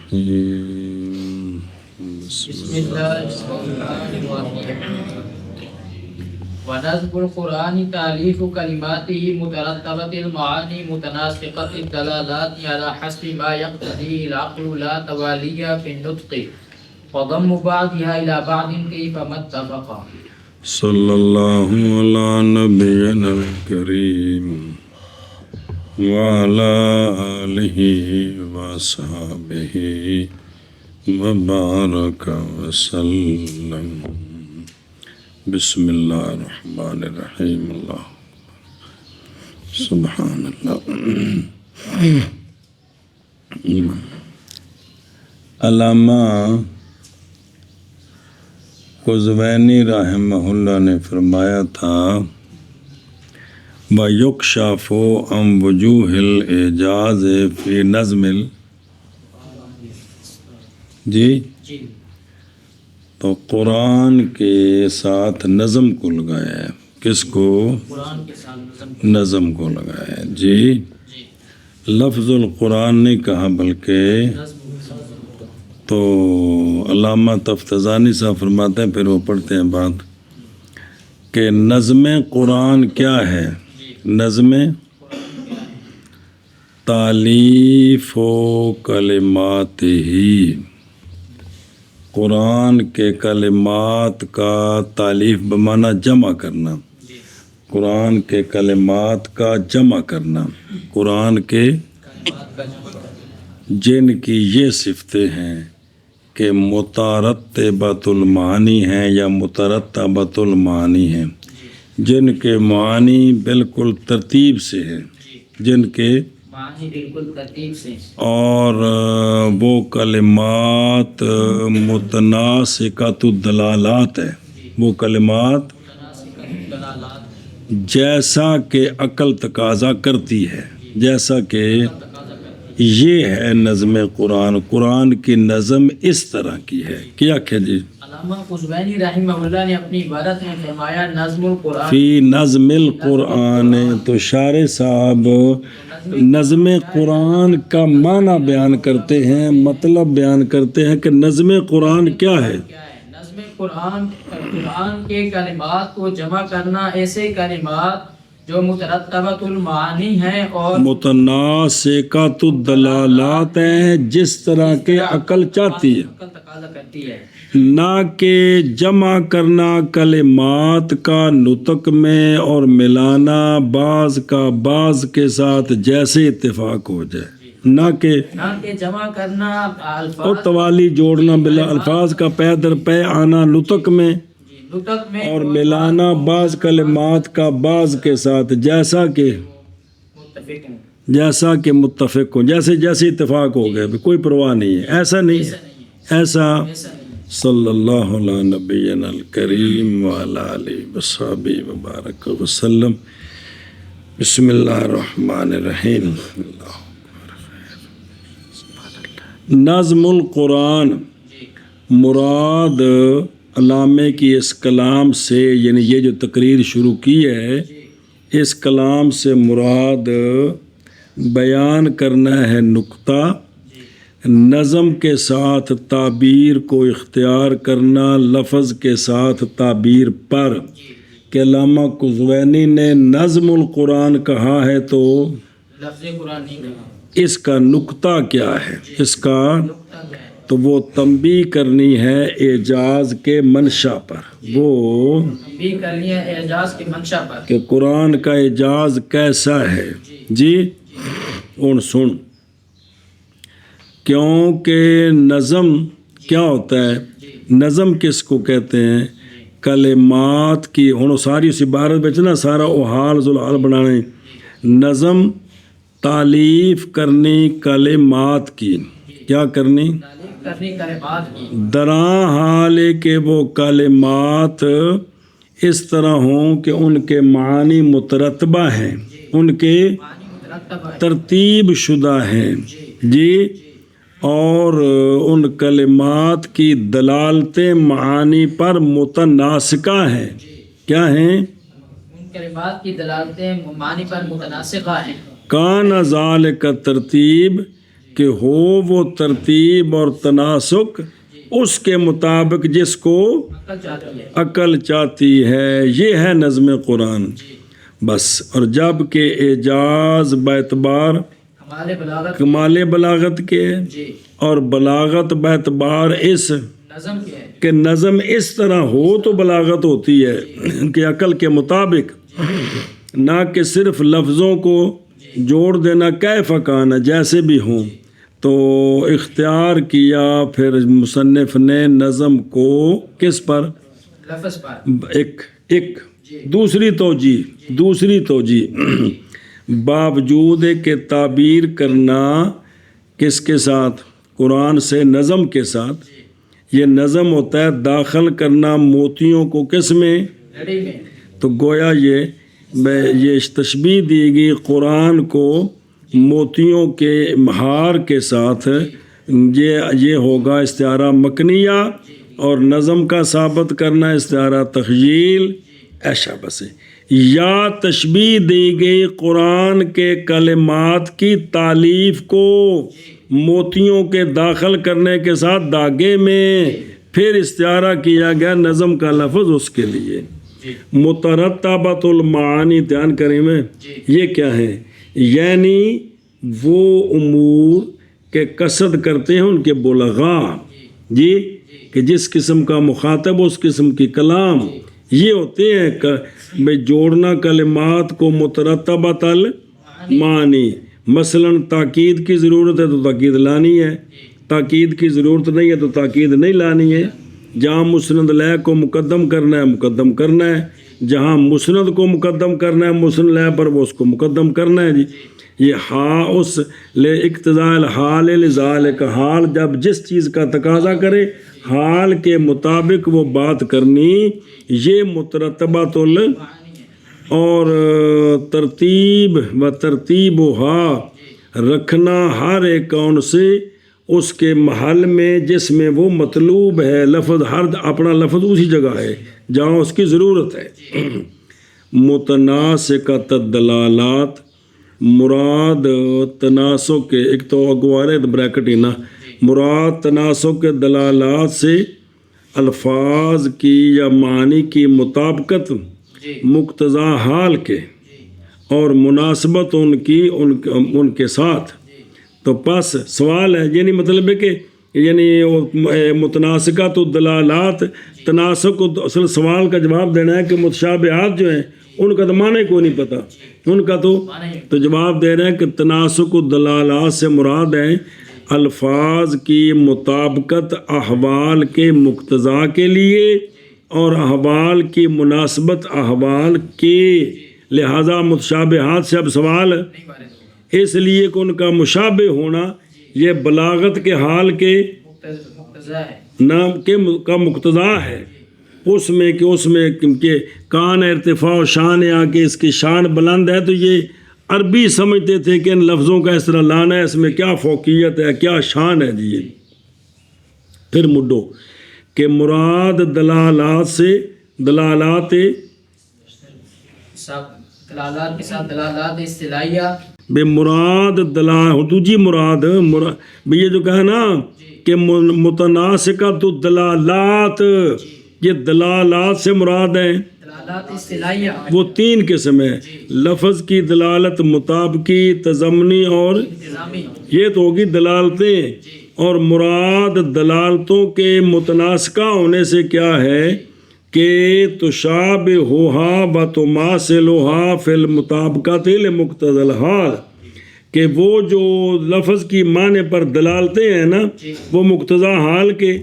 الرحیم بسم اللہ الرحمن الرحیم ونظم القرآن تالیف کلماته مترتبة المعانی متناسقة الدلالات على حسب ما يقتضيه العقل لا توالية في النطق وضم بعضها إلى بعض كيفما اتفقا صلی اللہ علی نبینا الکریم وعلی آلہ وصحبہ وبارک وسلم بسم اللہ الرحمن الرحیم اللہ سبحان اللہ علامہ قزوینی رحمہ اللہ نے فرمایا تھا وَيُكْشَفُ عَنْ وُجُوهِ الْإِعْجَازِ فِي نَظْمِ جی تو قرآن کے ساتھ نظم کو لگایا ہے. کس کو؟ قرآن کے ساتھ نظم کو لگایا ہے. جی لفظ القرآن نہیں کہا بلکہ تو علامہ تفتزانی صاحب فرماتے ہیں، پھر وہ پڑھتے ہیں بات کہ نظم قرآن کیا ہے؟ نظم تالیف و کلمات ہی، قرآن کے کلمات کا تالیف بمعنی جمع کرنا، قرآن کے کلمات کا جمع کرنا، قرآن کے جن کی یہ صفتیں ہیں کہ مترتبۃ المعانی ہیں یا مترتبۃ المعانی ہیں، جن کے معنی بالکل ترتیب سے ہیں، جن کے معنی بالکل ترتیب سے، اور وہ کلمات متناسقۃ الدلالات ہے، وہ کلمات جیسا کہ عقل تقاضا کرتی ہے، جیسا کہ یہ ہے نظم قرآن. قرآن کی نظم اس طرح کی ہے. کیا کہ جی علامہ قزوینی رحمہ اللہ نے اپنی عبارت میں فرمایا نظم القرآن فی نظم القرآن. تو شارح صاحب نظم قرآن کا معنی بیان کرتے ہیں، مطلب بیان کرتے ہیں کہ نظم قرآن کیا ہے. نظم قرآن کے کلمات کو جمع کرنا، ایسے کلمات جو مترتبۃ المعانی ہیں اور متناسقۃ الدلالات ہیں، جس طرح کے عقل چاہتی ہے، عقل تقاضا کرتی ہے، نہ کہ جمع کرنا کلمات کا نطق میں اور ملانا بعض کا بعض کے ساتھ جیسے اتفاق ہو جائے، نہ کہ جمع کرنا الفاظ اور توالی جوڑنا بلا الفاظ کا پے در پے آنا نطق میں نطق میں اور ملانا بعض کلمات کا بعض کے ساتھ جیسا کہ متفق ہو، جیسے اتفاق ہو گئے، کوئی پرواہ نہیں ہے. ایسا نہیں ہے، ایسا صلی اللہ علیہ نبینا الکریم وعلی آلہ وصحبہ وبارک وسلم. بسم اللہ الرحمن الرحیم. نظم القرآن مراد علامے کی اس کلام سے، یعنی یہ جو تقریر شروع کی ہے، اس کلام سے مراد بیان کرنا ہے نقطہ، نظم کے ساتھ تعبیر کو اختیار کرنا، لفظ کے ساتھ تعبیر پر. کہ علامہ قزوینی نے نظم القرآن کہا ہے تو لفظ قرآن نہیں کہا، اس کا نقطہ کیا ہے، اس کا تو وہ تنبیہ کرنی ہے اعجاز کے منشا پر، وہ بھی کرنی ہے اعجاز کے منشا پر کہ قرآن کا اعجاز کیسا ہے. جی اور سن، کیونکہ نظم کیا ہوتا ہے، نظم کس کو کہتے ہیں؟ کلمات کی ہوں ساری اس عبارت بچ نا سارا وہ حال ذوالحال بنانے. نظم تالیف کرنی کلمات کی، کیا کرنی کلمات کی، دراں حال کہ وہ کلمات اس طرح ہوں کہ ان کے معنی مترتبہ ہیں، ان کے ترتیب شدہ ہیں. جی اور ان کلمات کی دلالتیں معانی پر متناسقہ ہیں. کیا ہیں؟ ان کلمات کی دلالتیں معانی پر متناسقہ ہیں. کان ذالک ترتیب کہ ہو وہ ترتیب اور تناسق اس کے مطابق جس کو عقل چاہتی ہے عقل چاہتی ہے، یہ ہے نظم قرآن بس۔ اور جب کہ اعجاز باعتبار ہمارے بلاغت کمال بلاغت کے جی اور بلاغت باعتبار اس نظم کے ہے کہ نظم اس طرح ہو تو بلاغت ہوتی ہے کہ عقل کے مطابق، نہ کہ صرف لفظوں کو جوڑ دینا کیف کان جیسے بھی ہوں۔ تو اختیار کیا پھر مصنف نے نظم کو کس پر؟ لفظ پر ایک دوسری توجیہ باوجود کہ تعبیر کرنا کس کے ساتھ؟ قرآن سے نظم کے ساتھ۔ یہ نظم ہوتا ہے داخل کرنا موتیوں کو کس میں؟ لڑی میں تو گویا یہ تشبیہ دی گئی قرآن کو موتیوں کے ہار کے ساتھ، یہ ہوگا استعارہ مکنیہ، اور نظم کا ثابت کرنا استعارہ تخیل ایشا بس ہے۔ یا تشبیہ دی گئی قرآن کے کلمات کی تالیف کو موتیوں کے داخل کرنے کے ساتھ داغے میں، پھر استعارہ کیا گیا نظم کا لفظ اس کے لیے۔ مترتبۃ المعانی دھیان کریں میں یہ کیا ہے؟ یعنی وہ امور کے قصد کرتے ہیں ان کے بلغاء جی کہ جس قسم کا مخاطب اس قسم کی کلام یہ ہوتے ہیں میں جوڑنا کلمات کو مترتبۃ المعانی۔ مثلاً تاکید کی ضرورت ہے تو تاکید لانی ہے، تاکید کی ضرورت نہیں ہے تو تاکید نہیں لانی ہے۔ جہاں مسند لے کو مقدم کرنا ہے مقدم کرنا ہے، جہاں مسند کو مقدم کرنا ہے مسند لے پر وہ اس کو مقدم کرنا ہے جی۔ یہ اس لے اقتضاء الحال لذالک، حال جب جس چیز کا تقاضا کرے حال کے مطابق وہ بات کرنی، یہ مترتبۃ اور ترتیب و ترتیبها رکھنا ہر ایک کون سے اس کے محل میں جس میں وہ مطلوب ہے، لفظ ہر اپنا لفظ اسی جگہ ہے جہاں اس کی ضرورت ہے۔ متناسقۃ الدلالات مراد تناسق کے ایک تو اگوارے بریکٹ ہی نا، مراد تناسق کے دلالات سے الفاظ کی یا معنی کی مطابقت مقتضا حال کے اور مناسبت ان کے ساتھ۔ تو پس سوال ہے یعنی مطلب ہے کہ یعنی متناسقات الدلالات تناسق اصل سوال کا جواب دینا ہے کہ متشابہات جو ہیں ان کا تو معنی کو نہیں پتہ، ان کا تو جواب دے رہے ہیں کہ تناسق الدلالات سے مراد ہیں الفاظ کی مطابقت احوال کے مقتضا کے لیے اور احوال کی مناسبت احوال کے، لہذا متشابہات سے اب سوال اس لیے کہ ان کا مشابہ ہونا یہ بلاغت کے حال کے نام کا مقتضا ہے، اس میں کہ کان ارتفاع و شان ہے کہ اس کی شان بلند ہے، تو یہ عربی سمجھتے تھے کہ ان لفظوں کا اس طرح لانا ہے، اس میں کیا فوقیت ہے کیا شان ہے جی۔ پھر مڈو کہ مراد دلالات سے دلالات کے ساتھ دلالات اصطلاحیہ بے مراد دوجی مراد بے یہ جو کہا نا کہ متناسقۃ الدلالات، یہ دلالات سے مراد ہیں دلالات اصطلاحیہ وہ تین قسم ہے، لفظ کی دلالت مطابقی تضمنی اور انتظامی۔ یہ تو ہوگی دلالتیں، اور مراد دلالتوں کے متناسقہ ہونے سے کیا ہے کہ تشابہھا و تماثلھا فی المطابقۃ لمقتضی الحال، کہ وہ جو لفظ کی معنی پر دلالتیں ہیں نا وہ مقتضا حال کے،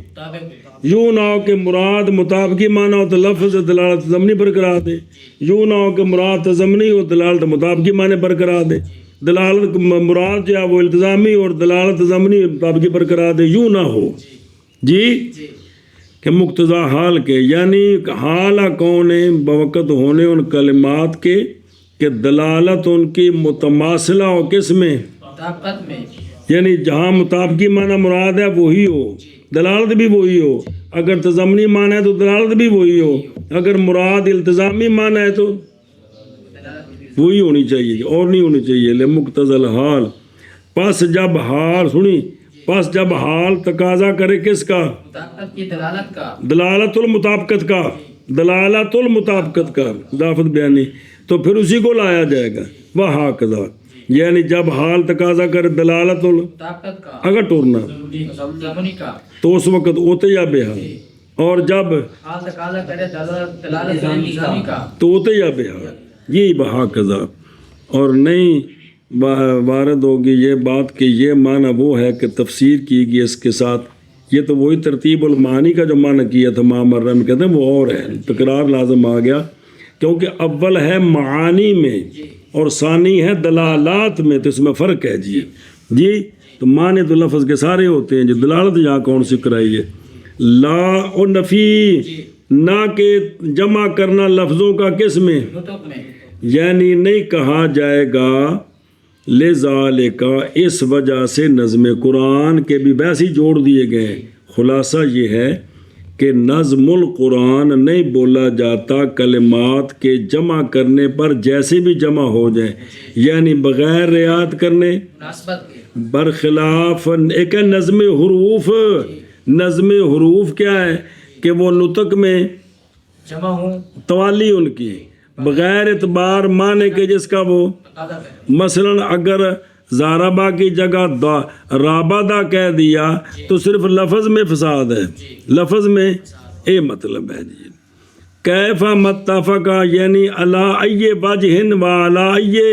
یوں نہ ہو کہ مراد مطابقی معنی ہو تو لفظ دلالت ضمنی پر کرا دے، یوں نہ ہو کہ مراد ضمنی ہو دلالت مطابقی معنی پر کرا دے، دلالت مراد جو ہے وہ التزامی اور دلالت ضمنی مطابقی پر کرا دے، یوں نہ ہو جی کہ مقتضا حال کے، یعنی حال کون بوقت ہونے ان کلمات کے کہ دلالت ان کی متماثلہ ہو کس میں؟ مطابقت میں، یعنی جہاں مطابقی معنی مراد ہے وہی ہو، دلالت بھی وہی ہو، اگر تضمنی معنی ہے تو دلالت بھی وہی ہو، اگر مراد التزامی معنی ہے تو وہی ہونی چاہیے اور نہیں ہونی چاہیے، لمقتضی الحال پس جب حال سنی پس جب حال تقاضا کرے کس کا؟ مطابقت کی دلالت کا، دلالت المطابقت کا، دلالت المطابقت کا اضافت بیانی، تو پھر اسی کو لایا جائے گا وہاکذا، یعنی جب حال تقاضا کرے دلالت مطابقت کا، اگر ٹورنا زمانی کا، تو اس وقت اوتے یا بے حال، اور جب حال تقاضا کرے دلالت الزامی کا، تو اوتے یا بے حال، یہی وہاکذا۔ اور نہیں وارد ہوگی یہ بات کہ یہ معنی وہ ہے کہ تفسیر کی گئی اس کے ساتھ، یہ تو وہی ترتیب المعانی کا جو معنی کیا تھا مامرہ میں، کہتے ہیں وہ اور ہے، تکرار لازم آ گیا، کیونکہ اول ہے معانی میں اور ثانی ہے دلالات میں، تو اس میں فرق ہے جی تو معنی تو لفظ کے سارے ہوتے ہیں، جو دلالت یہاں کون سی کرائی ہے؟ لا و نفی، نہ کہ جمع کرنا لفظوں کا کس میں، نطق میں، یعنی نہیں کہا جائے گا لذالک، اس وجہ سے نظم قرآن کے بھی ویسے ہی جوڑ دیے گئے۔ خلاصہ یہ ہے کہ نظم القرآن نہیں بولا جاتا کلمات کے جمع کرنے پر جیسے بھی جمع ہو جائیں، یعنی بغیر رعایت کرنے، مناسبت کے، برخلاف ایک ہے نظم حروف۔ نظم حروف کیا ہے کہ وہ نطق میں جمع ہوں، توالی ان کی بغیر اعتبار معنی کے، جس کا وہ تقاضا کرے، مثلا اگر زاربا کی جگہ رابدہ کہہ دیا تو صرف لفظ میں فساد ہے، لفظ میں اے مطلب ہے جی۔ کیف متفقہ یعنی علی ای وجہ و علی ای،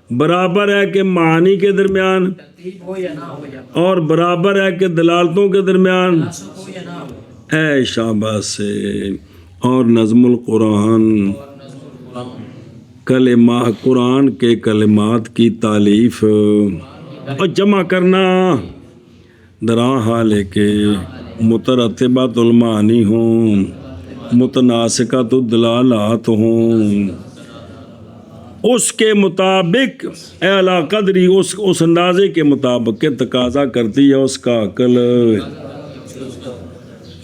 برابر ہے کہ معنی کے درمیان، ترتیب ہو یا نہ ہو، یا اور برابر ہے کہ دلالتوں کے درمیان، مناسب ہو یا نہ ہو، اے شاباش سے۔ اور نظم القرآن اور نظم القرآن، کلمہ قرآن کے کلمات کی تالیف اور جمع کرنا درا حال ہے کہ مترتبات المعانی ہوں، متناسقات الدلالات ہوں، اس کے مطابق اعلیٰ قدری، اس اندازے کے مطابق کہ تقاضا کرتی ہے اس کا عقل،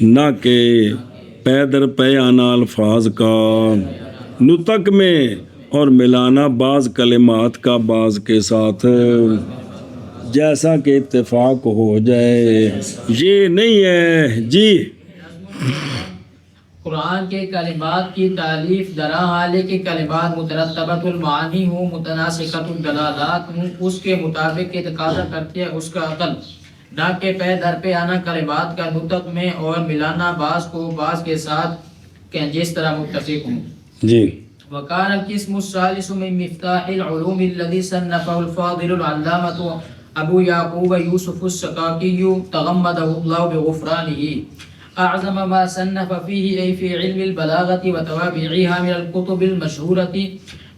نہ کہ پے در پے آنا الفاظ کا نطق میں اور ملانا بعض کلمات کا بعض کے ساتھ، جیسا کہ اتفاق ہو جائے، یہ نہیں ہے جی۔ قرآن کے کلمات کی تالیف درا حال ہے کہ کلمات مترتبۃ المعانی ہوں، متناسقۃ الدلالات ہوں، اس کے مطابق کے تقاضا کرتی ہے اس کا عقل، نہ کہ پے در پہ آنا کلمات کا نطق میں اور ملانا بعض کو بعض کے ساتھ کہ جس طرح متفق ہوں جی۔ وكان القسم الثالث من مفتاح العلوم الذي صنفه الفاضل العلامة أبو يعقوب يوسف السقاقي تغمده الله بغفرانه أعظم ما صنف فيه أي في علم البلاغة وتوابعها من الكتب المشهورة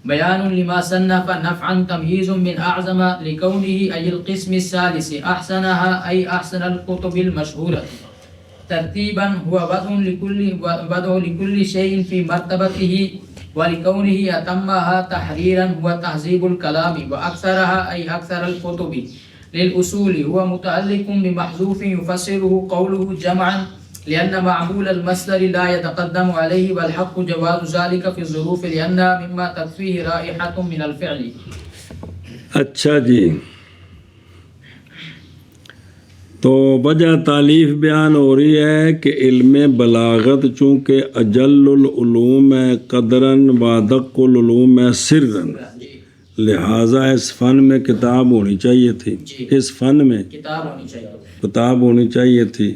بيان لما صنف نفعا تمييز من أعظم لكونه أي القسم الثالث أحسنها أي أحسن الكتب المشهورة ترتيبا هو بدء لكل شيء في مرتبته ولكونه أتمها تحريرا هو تهذيب الكلام وأكثرها أي أكثر الكتب للأصول هو متعلق بمحذوف يفسره قوله جمعا لأن معمول المصدر لا يتقدم عليه والحق جواز ذلك في الظروف لأن مما تكفيه رائحة من الفعل۔ اچھا جی، تو وجہ تالیف بیان ہو رہی ہے کہ علم بلاغت چونکہ اجل العلوم ہے قدرن و ادق العلوم ہے سرن، لہٰذا اس فن میں کتاب ہونی چاہیے تھی، اس فن میں کتاب ہونی چاہیے تھی،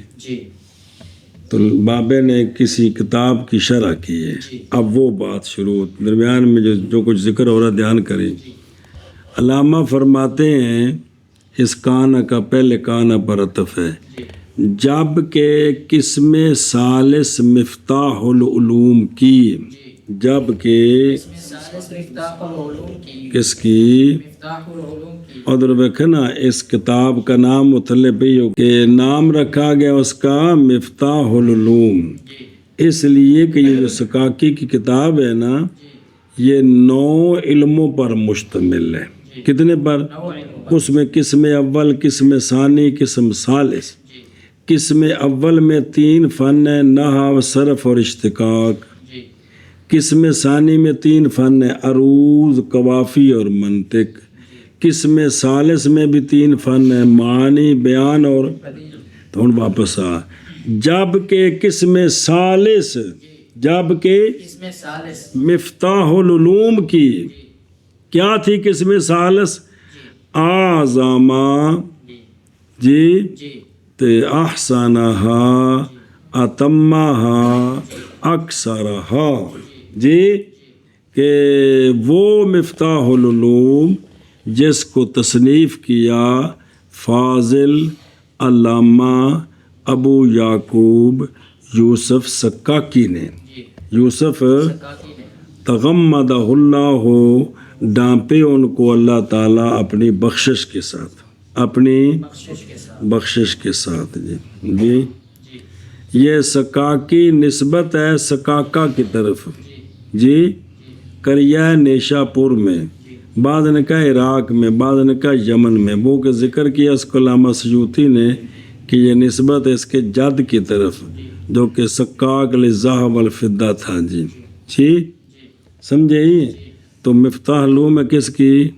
تو بابے نے کسی کتاب کی شرح کی ہے۔ اب وہ بات شروع درمیان میں جو کچھ ذکر ہو رہا دھیان کریں۔ علامہ فرماتے ہیں اس کانا کا پہلے کانا پر عطف ہے، جب کہ قسم ثالث مفتاح العلوم کی، جب کہ کس کی، ادھر دیکھے نا اس کتاب کا نام متعلق بھی ہو کہ نام رکھا گیا اس کا مفتاح العلوم، اس لیے کہ یہ جو سقاقی کی کتاب ہے نا یہ 9 علموں پر مشتمل ہے۔ کتنے پر؟ اس میں قسم اول، قسم ثانی، قسم ثالث۔ قسم اول میں 3 فن ہیں، نحو، صرف اور اشتقاق۔ قسم ثانی میں 3 فن ہیں، عروض، قوافی اور منطق۔ قسم ثالث میں بھی 3 فن ہیں، معانی، بیان اور تو ہن واپس آ، جب کہ قسم ثالث، جب کہ اسم ثالث مفتاح العلوم کی کیا تھی قسم ثالث؟ اعظما جی جی تے احسنہا اتمہا اکثرہا جی، کہ وہ مفتاح العلوم جس کو تصنیف کیا فاضل علامہ ابو یعقوب یوسف سکاکی نے، یوسف سکاکی نے تغمدہ اللہ، ڈانپے ان کو اللہ تعالیٰ اپنی بخشش کے ساتھ، اپنی بخشش کے ساتھ بخشش کے ساتھ جی جی جی یہ سکاکی نسبت ہے سکاکا کی طرف جی، کریہ نیشا پور میں، بعض نے کہا عراق میں، بعض نے کہا یمن میں، وہ کہ ذکر کیا اس کو علامہ سیوطی نے کہ یہ نسبت ہے اس کے جد کی طرف جو کہ سکاک للذہب والفضہ تھا جی جی، سمجھے ہی؟ تو مفتاح العلوم ہے کس کی؟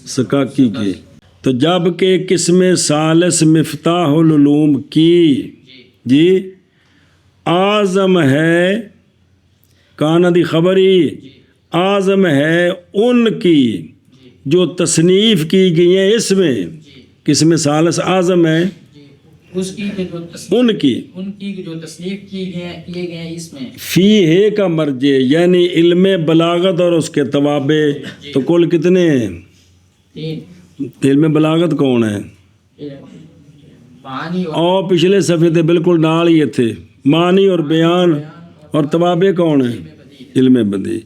سکاکی کی۔ تو جب کہ قسم ثالث مفتاح العلوم کی جی اعظم ہے، کانا دی خبری، اعظم ہے ان کی جو تصنیف کی گئی ہیں، اس میں قسم ثالث اعظم ہے اس کی جو ان کی، جو تصنیف کیے گئے ہیں اس میں فی ہے کا مرجع یعنی علم بلاغت اور اس کے توابع، تو کل کتنے ہیں؟ 3، علم بلاغت کون ہے؟ معانی اور پچھلے صفحے تھے بالکل نال یہ تھے، معنی اور بیان، اور توابع کون ہیں؟ علم بدیع۔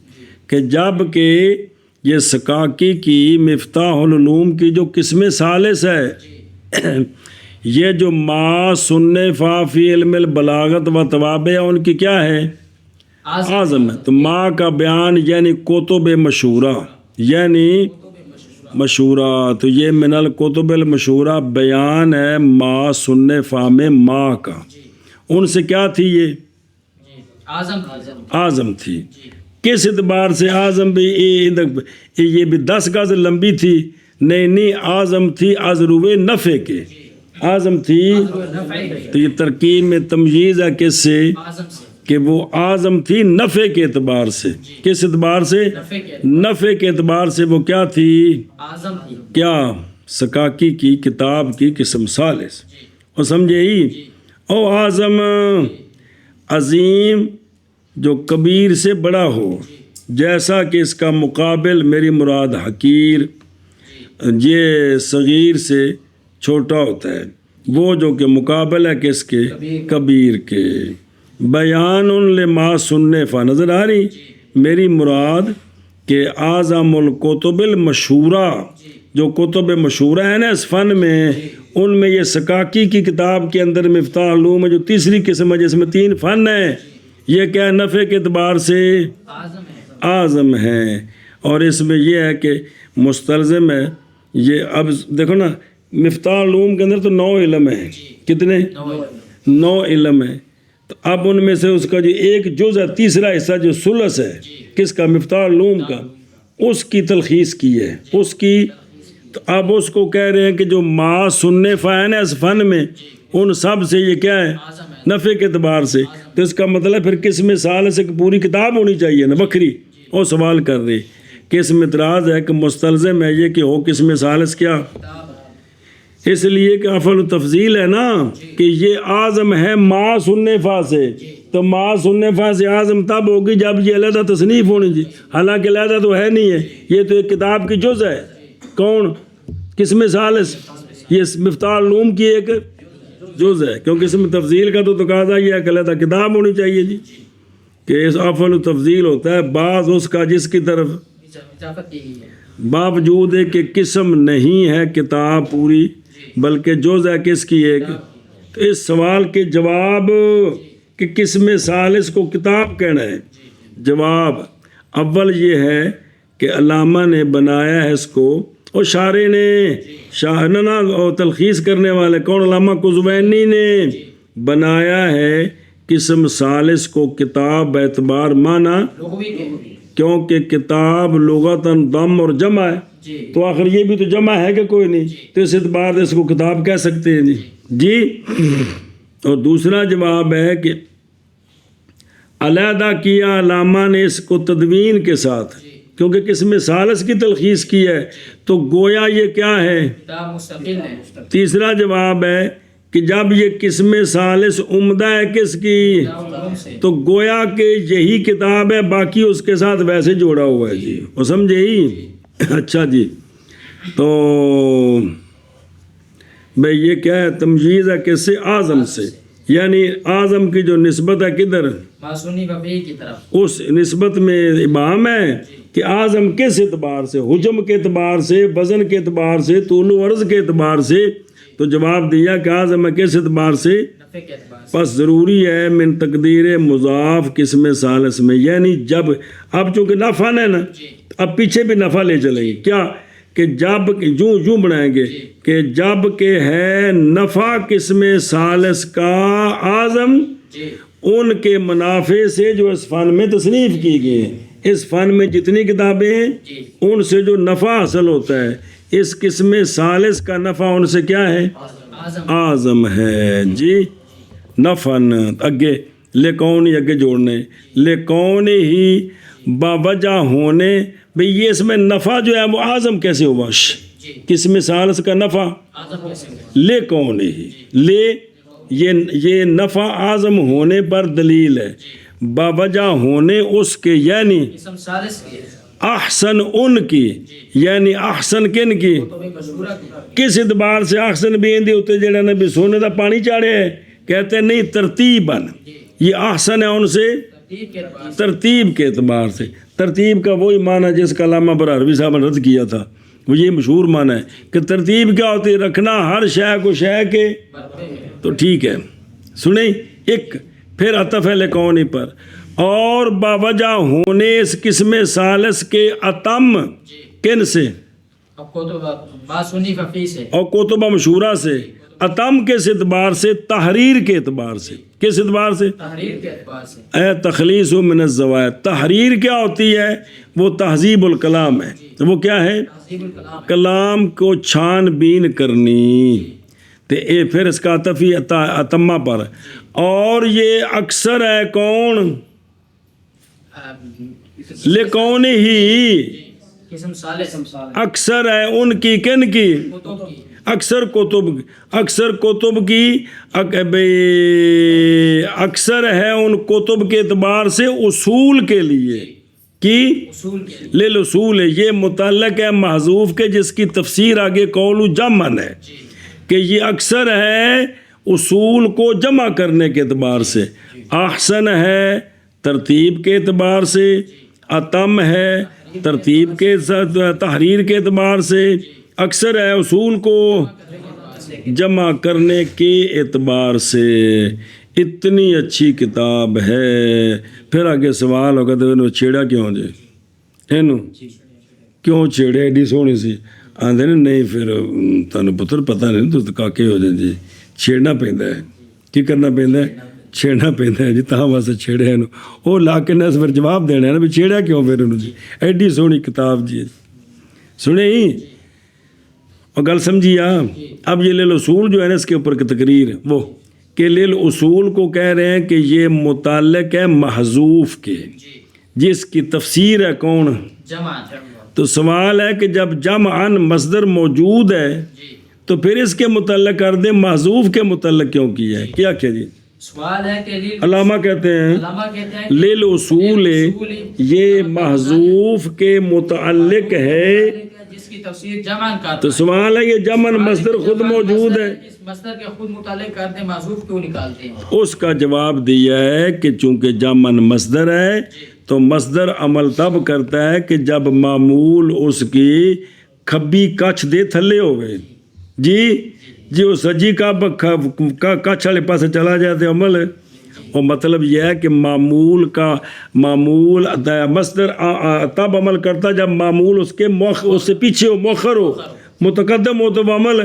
کہ جب کہ یہ سکاکی کی مفتاح العلوم کی جو قسم ثالث ہے، یہ جو ما صنفا فی علم البلاغت و توابع ان کی کیا ہے؟ اعظم ہے۔ تو ما کا بیان یعنی کتب مشہورہ، یعنی مشہورہ، تو یہ من الکتب المشہورہ بیان ہے ما صنفا میں ما کا، ان سے کیا تھی؟ یہ اعظم تھی۔ کس اعتبار سے اعظم بھی؟ یہ بھی 10 گز لمبی تھی؟ نہیں، اعظم تھی از روئے نفع کے، اعظم تھی۔ تو یہ ترکیب میں تمییز ہے کس سے؟ کہ وہ اعظم تھی نفع کے اعتبار سے۔ کس اعتبار سے؟ نفع کے اعتبار سے وہ کیا تھی؟ کیا؟ سکاکی کی کتاب کی قسم ثالث، اور سمجھے ہی؟ او اعظم عظیم جو کبیر سے بڑا ہو، جیسا کہ اس کا مقابل میری مراد حقیر، یہ صغیر سے چھوٹا ہوتا ہے، وہ جو کہ مقابل ہے کس کے؟ کبیر کے۔ بیان لما صنفا، نظر آ رہی میری مراد کہ اعظم الکتب المشہورہ، جو کتب مشہورہ ہیں نا اس فن میں، ان میں یہ سکاکی کی کتاب کے اندر مفتاح العلوم ہے جو تیسری قسم ہے جس میں 3 فن ہیں، یہ کیا ہے؟ نفع کے اعتبار سے اعظم ہے، اور اس میں یہ ہے کہ مستلزم ہے۔ یہ اب دیکھو نا مفتاح العلوم کے اندر تو 9 علم ہیں، کتنے؟ 9 علم ہیں۔ تو اب ان میں سے اس کا جو ایک جز ہے، تیسرا حصہ جو ثلث ہے، کس کا؟ مفتاح العلوم کا، اس کی تلخیص کی ہے، اس کی۔ تو اب اس کو کہہ رہے ہیں کہ جو ما صنفا ہے نا اس فن میں، ان سب سے یہ کیا ہے؟ نفع کے اعتبار سے۔ تو اس کا مطلب پھر قسم ثالث سے پوری کتاب ہونی چاہیے نا، بکھری۔ اور سوال کر رہے کہ اس میں اعتراض ہے کہ مستلزم ہے یہ کہ ہو قسم ثالث کیا؟ اس لیے کہ افعل التفضیل ہے نا، کہ یہ اعظم ہے ما صنفا سے، تو ما صنفا سے اعظم تب ہوگی جب یہ علیحدہ تصنیف ہونی چاہیے، حالانکہ علیحدہ تو ہے نہیں ہے، یہ تو ایک کتاب کی جز ہے۔ کون؟ قسم ثالث، یہ مفتاح العلوم کی ایک جز ہے، کیونکہ اس میں تفضیل کا تو تقاضا یہ ہے کہ علیحدہ کتاب ہونی چاہیے جی، کہ اس افعل التفضیل ہوتا ہے بعض اس کا جس کی طرف باوجود ہے کہ قسم نہیں ہے کتاب پوری بلکہ جز ہے کس کی ایک۔ تو اس سوال کے جواب کہ قسم ثالث کو کتاب کہنا ہے، جواب اول یہ ہے کہ علامہ نے بنایا ہے اس کو، اور شارح نے، شاہنہ اور تلخیص کرنے والے کون؟ علامہ قزوینی نے بنایا ہے قسم ثالث کو کتاب اعتبار معنی کیونکہ کتاب لغتاً ضم اور جمع ہے، جی تو آخر یہ بھی تو جمع ہے کہ کوئی نہیں، تو اس اعتبار سے اس کو کتاب کہہ سکتے ہیں جی۔ اور دوسرا جواب ہے کہ علیحدہ کیا علامہ نے اس کو تدوین کے ساتھ، کیونکہ قسم ثالث کی تلخیص کی ہے تو گویا یہ کیا ہے، کتاب مستقل ہے۔ تیسرا جواب ہے کہ جب یہ قسم ثالث عمدہ ہے کس کی، علوم سے تو گویا کہ یہی کتاب ہے، باقی اس کے ساتھ ویسے جوڑا ہوا ہے جی، وہ سمجھے ہی؟ اچھا جی، تو بھئی یہ کیا ہے، تمجیز ہے کس سے، اعظم سے، یعنی اعظم کی جو نسبت ہے کدھر، معصونی وفی کی طرف۔ اس نسبت میں ابہام ہے کہ اعظم کس اعتبار سے، حجم کے اعتبار سے، وزن کے اعتبار سے، طول و عرض کے اعتبار سے، تو جواب دیا کہ اعظم ہے کس اعتبار سے، نفع کے اعتبار سے۔ پس ضروری ہے من تقدیر مضاف قسم ثالث میں، یعنی جب اب چونکہ نفع ہے نا، اب پیچھے بھی نفع لے چلیں گے، کیا کہ جب یوں بنائیں گے کہ جب کہ ہے نفع قسم ثالث کا اعظم جی ان کے منافع سے جو اس فن میں تصنیف کی گئی ہیں، اس فن میں جتنی کتابیں ہیں جی ان سے جو نفع حاصل ہوتا ہے، اس قسم ثالث کا نفع ان سے کیا ہے، اعظم اعظم ہے جی۔ نفن اگے لے کون ہی اگے جوڑنے، لے کون ہی باوجہ ہونے، بھئی یہ اس میں نفع جو ہے وہ اعظم کیسے ہوا، جی قسم ثالث کا نفع اعظم کیسے ہوا؟ لے کون ہی، لے یہ نفع اعظم ہونے پر دلیل ہے، باوجہ ہونے اس کے، یعنی اسم ثالث کی ہے احسن ان کی، یعنی احسن کن کی، تو بھی مشہورہ کتاب۔ کس اعتبار سے احسن بھی اندی ہوتے جڑا نے بھی سونے دا پانی چاڑے ہے، کہتے ہیں نہیں ترتیباً، یہ احسن ہے ان سے ترتیب کے اعتبار سے۔ ترتیب کے اعتبار سے، ترتیب کا وہی معنی جس کا علامہ برہروی صاحب نے رد کیا تھا، وہ یہ مشہور معنی ہے کہ ترتیب کیا ہوتی ہے، رکھنا ہر شے کو شے کے، مرتبے میں۔ تو ٹھیک ہے سنیں ایک، پھر عطف ہے لکونی پر، اور باوجہ ہونے اس قسم ثالث کے اتم کن سے، اب کو تو معصونی وفی سے، اور کتب مشہورہ سے، اتم کس اعتبار سے، تحریر کے اعتبار سے، کس اعتبار سے، تحریر کے اعتبار سے۔ اے تخلیص من الزوائد، تحریر کیا ہوتی ہے، وہ تہذیب الکلام ہے، وہ کیا ہے، تہذیب الکلام۔ کلام کو چھان بین کرنی، تو اے پھر اس کا عطفی اتمہ پر، اور یہ اکثر ہے کون، لکون ہی، قسم ثالث اکثر ہے ان کی، کن کی، کتب کی، اکثر کتب کی، اکثر ہے ان کتب کے اعتبار سے اصول کے لیے، کی اصول کے۔ للأصول ہے، یہ متعلق ہے محذوف کے جس کی تفسیر آگے قول جمع ہے، کہ یہ اکثر ہے اصول کو جمع کرنے کے اعتبار سے، احسن ہے ترتیب کے اعتبار سے، اتم ہے ترتیب کے تحریر کے اعتبار سے، اکثر ہے اصول کو جمع کرنے کے اعتبار سے۔ اتنی اچھی کتاب ہے، پھر آگے سوال ہوگا تو انہوں چھیڑا کیوں جی، اینو کیوں چھیڑے ایڈی سونی سی، آندھے نہیں پھر تانوں پتر پتہ نہیں تو کاکے ہو جائیں جی، چھیڑنا پہندا ہے، کی کرنا پہندا ہے، چھیڑنا پہندا ہے جی، تاں واسطے چھیڑے ہیں وہ لا کے نے اس پر جواب دینا ہے نا بھی چھیڑا کیوں پھر انہوں جی، ایڈی سونی کتاب جی، سنے ہی اور گل سمجھی اب یہ للأصول جو ہے نا اس کے اوپر کی تقریر ہے وہ کہ للأصول کو کہہ رہے ہیں کہ یہ متعلق ہے محذوف کے جس کی تفسیر ہے کون، جمع۔ تو سوال ہے کہ جب جمعاً مصدر موجود ہے تو پھر اس کے متعلق کر دیں محذوف کے متعلق کیوں کیا ہے، کیا کیا جی، سوال ہے کہ علامہ کہتے ہیں علامہ کہتے ہیں کہ للأصول یہ محذوف کے متعلق ہے، جس کی تفسیر جمع کرتا تو سوال ہے یہ جمعاً مصدر خود موجود ہے، اس مصدر کے خود متعلق کرتے معذوف کیوں نکالتے ہیں؟ اس کا جواب دیا ہے کہ چونکہ جمعاً مصدر ہے تو مصدر عمل تب کرتا ہے کہ جب معمول اس کی کھبی کچھ دے تھلے ہوئے جی وہ سجی کا کچھ والے پاس چلا جاتے عمل، اور مطلب یہ ہے کہ معمول مصدر تب عمل کرتا جب معمول اس کے اس سے پیچھے ہو، مؤخر ہو، متقدم ہو تو وہ عمل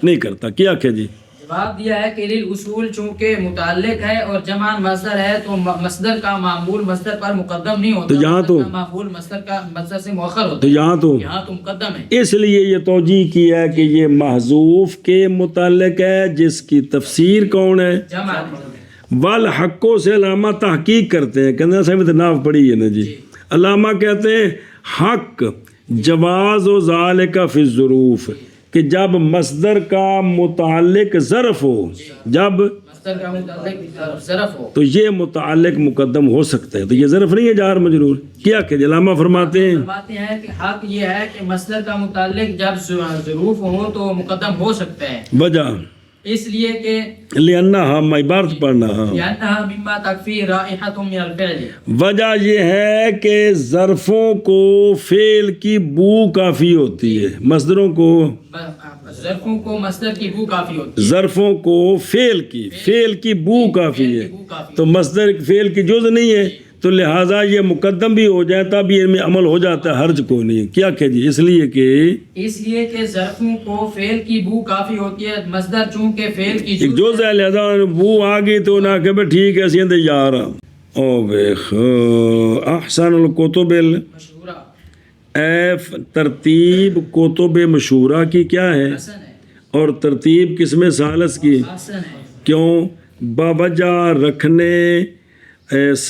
نہیں کرتا، کیا کہ جی جواب دیا ہے کہ للأصول چونکہ متعلق ہے اور جمع مصدر ہے تو مصدر کا معمول مصدر پر مقدم نہیں ہوتا، تو یہاں تو معمول مصدر سے مؤخر ہوتا تو ہے، یہاں تو مقدم ہے، اس لیے یہ توجیہ کیا ہے کہ یہ محذوف کے متعلق ہے جس کی تفسیر کون ہے؟ جمع والحقوں سے علامہ تحقیق کرتے ہیں، کہنا صاحب ناف پڑھی ہے نا جی، علامہ کہتے ہیں حق جواز و ذالک فی الظروف، کہ جب مصدر کا متعلق ظرف ہو، جب مصدر کا متعلق ظرف ہو تو یہ متعلق مقدم ہو سکتا ہے، تو یہ ظرف نہیں ہے جار مجرور کیا کہ علامہ فرماتے ہیں فرماتے ہیں کہ حق یہ ہے کہ مصدر کا متعلق جب ظروف ہو تو مقدم ہو سکتا ہے، وجہ اس لیے کہ لأنہا میں عبارت پڑھنا ہاں لأنها مما تکفی رائحة من الفعل، وجہ یہ ہے کہ ظرفوں کو فعل کی بو کافی ہوتی ہے، مصدروں کو ظرفوں کو مصدر کی بو کافی ہوتی ظرفوں کو فعل کی بو کافی ہے، تو مصدر فعل کی جز نہیں ہے، تو لہٰذا یہ مقدم بھی ہو جائے تب یہ میں عمل ہو جاتا ہے، حرج کو نہیں کیا کہ جی اس لیے کہ ظرفوں کو فعل کی بو کافی ہوتی ہے، مصدر چونکہ فعل کی ایک جز ہے لہذا بو آ گئی تو نہ کہ ٹھیک ہے اسی اندر یار او بیخ احسن الکتب مشہورہ ایف ترتیب کتب مشہورہ کی کیا ہے حسن ہے، اور ترتیب قسم ثالث کی حسن ہے، کیوں باوجہ رکھنے اس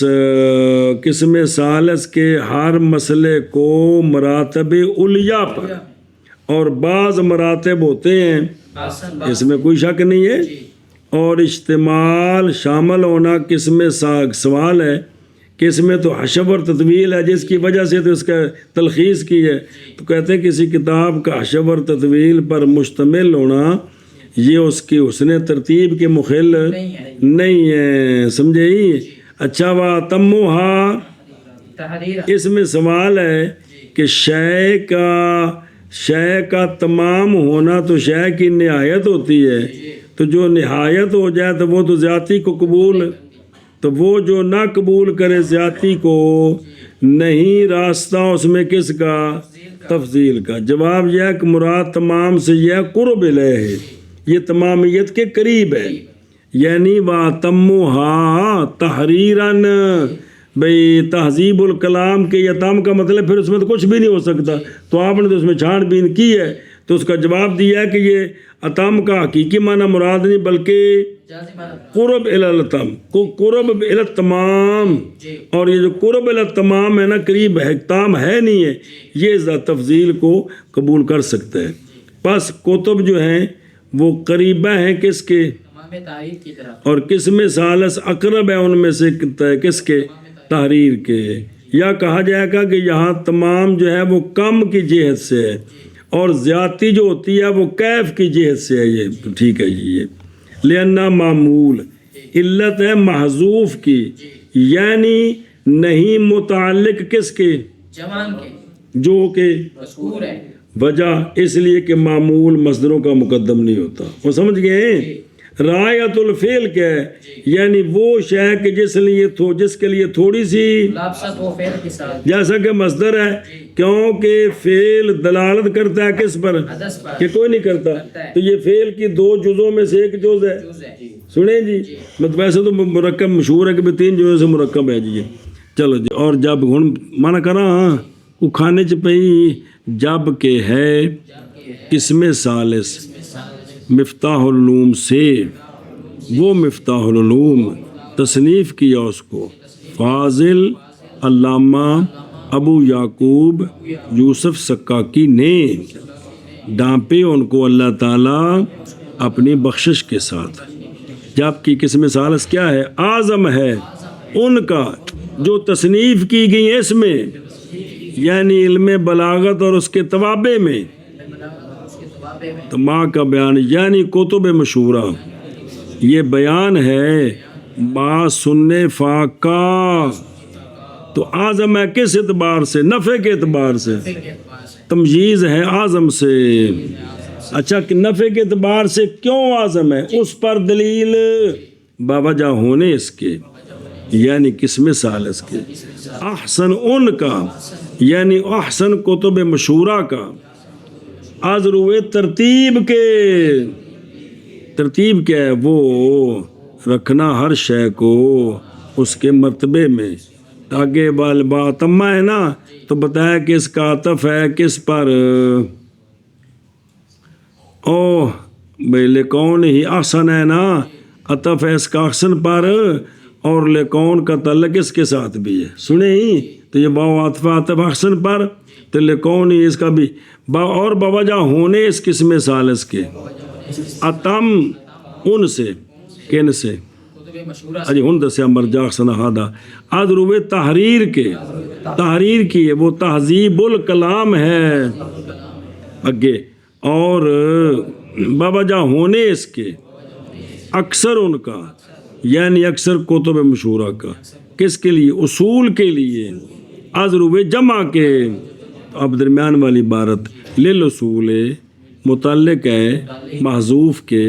قسم ثالث کے ہر مسئلے کو مراتب علیہ پر، اور بعض مراتب ہوتے ہیں حسن اس میں کوئی شک نہیں ہے، اور اشتمال شامل ہونا قسم سوال ہے کہ اس میں تو حشو اور تطویل ہے جس کی وجہ سے تو اس کا تلخیص کی ہے، تو کہتے ہیں کسی کتاب کا حشو اور تطویل پر مشتمل ہونا یہ اس کی حسن ترتیب کے مخل نہیں ہے، سمجھے ہی؟ اچھا وَأَتَمُّهَا تحریر اس میں سوال ہے کہ شے کا تمام ہونا تو شے کی نہایت ہوتی ہے، تو جو نہایت ہو جائے تو وہ تو زیادتی کو قبول، تو وہ جو نہ قبول کرے زیادتی کو نہیں راستہ اس میں کس کا؟ تفضیل کا۔ جواب یہ ہے کہ مراد تمام سے یہ قرب الیہ ہے، یہ تمامیت کے قریب ہے، یعنی وَأَتَمُّهَا تحریراً، بھئی تہذیب الکلام کے یتام کا مطلب پھر اس میں تو کچھ بھی نہیں ہو سکتا، تو آپ نے تو اس میں چھان بین کی ہے، تو اس کا جواب دیا ہے کہ یہ اتم کا حقیقی معنی مراد نہیں بلکہ قرب الی التم، قرب الی التمام، اور یہ جو قرب الی التمام ہے نا قریب ہے، تام ہے نہیں ہے، یہ تفضیل کو قبول کر سکتا ہے۔ پس کتب جو ہیں وہ قریبہ ہیں کس کے؟ تعریف کی طرح، اور قسم ثالث اقرب ہے ان میں سے کس کے؟ تحریر کے۔ یا کہا جائے گا کہ یہاں تمام جو ہے وہ کم کی جہت سے ہے اور زیادتی جو ہوتی ہے وہ کیف کی جہت سے ہے، یہ ٹھیک ہے جی۔ یہ لأنہ معمول علت ہے محذوف کی، یعنی نہیں متعلق کس کے؟ جوان کے، جو کہ مذکور ہے، وجہ اس لیے کہ معمول مصدروں کا مقدم نہیں ہوتا، وہ سمجھ گئے؟ رعایت الفعل کیا ہے؟ یعنی وہ شے کہ جس کے لیے تھوڑی سی لابست و فعل کے ساتھ، جیسا کہ مصدر ہے، کیونکہ فعل دلالت کرتا ہے کس پر؟ حدث پر، کہ کوئی نہیں کرتا، تو یہ فعل کی دو جزوں میں سے ایک جز ہے، جز ہے، سنیں جی، مطلب ویسے تو مرکب مشہور ہے کہ 3 جزوں سے مرکب ہے جی۔ چلو جی، اور جب ہن منع کرا ہاں وہ کھانے چ پئی جب کہ ہے قسم ثالث مفتاح العلوم سے، وہ مفتاح العلوم تصنیف کیا اس کو فاضل علامہ ابو یعقوب یوسف سکاکی نے، ڈانپے ان کو اللہ تعالیٰ اپنی بخشش کے ساتھ۔ جب کی قسم ثالث کیا ہے؟ اعظم ہے ان کا جو تصنیف کی گئی اس میں، یعنی علم بلاغت اور اس کے توابع میں، تو ماں کا بیان یعنی کتب مشہورہ، یہ بیان ہے ما صنفا کا، تو اعظم ہے کس اعتبار سے؟ نفع کے اعتبار سے، تمجیز ہے اعظم سے۔ اچھا کہ نفع کے اعتبار سے کیوں اعظم ہے؟ اس پر دلیل باوجہ ہونے اس کے، یعنی قسم ثالث کے، احسن ان کا، یعنی احسن کتب مشہورہ کا، از روئے ترتیب کے، ترتیب کیا ہے؟ وہ رکھنا ہر شے کو اس کے مرتبے میں، تاکہ باتمہ ہے نا تو بتایا کہ اس کا عطف ہے کس پر؟ او بھائی لکون ہی احسن ہے نا، عطف ہے اس کا احسن پر، اور لکون کا تعلق اس کے ساتھ بھی ہے، سنیں ہی تو یہ باو عطف احسن پر، تو لکون ہی اس کا بھی اور بوجہ ہونے اس قسم ثالث کے، اتم ان سے، کن سے؟ کتب مشہورہ اجی ہن دسیا مرجع سنہادہ ادروے تحریر کے، تحریر کی ہے وہ تہذیب الکلام ہے اگے، اور بوجہ ہونے اس کے اکثر ان کا، یعنی اکثر کتب مشہورہ کا، کس کے لیے؟ اصول کے لیے، ادروے جمع کے، اب درمیان والی عبارت للاصول متعلق ہے محذوف کے،